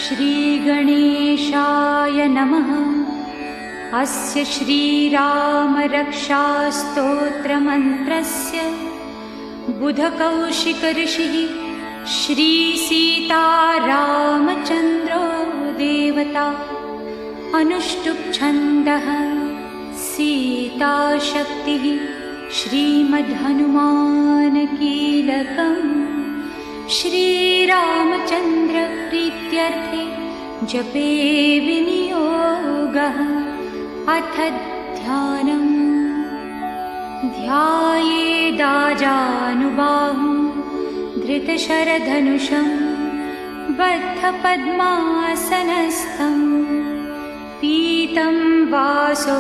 श्रीगणेशाय नमः। अस्य श्रीरामरक्षास्तोत्रमन्त्रस्य बुधकौशिकऋषिः श्रीसीतारामचन्द्रो देवता अनुष्टुप्छन्दः सीताशक्तिः श्रीमद्हनुमानकीलकम् श्रीरामचन्द्रप्रीत्यर्थे जपे विनियोगः। अथ ध्यानम्। ध्यायेदाजानुबाहुं धृतशरधनुषं बद्धपद्मासनस्थं पीतं वासो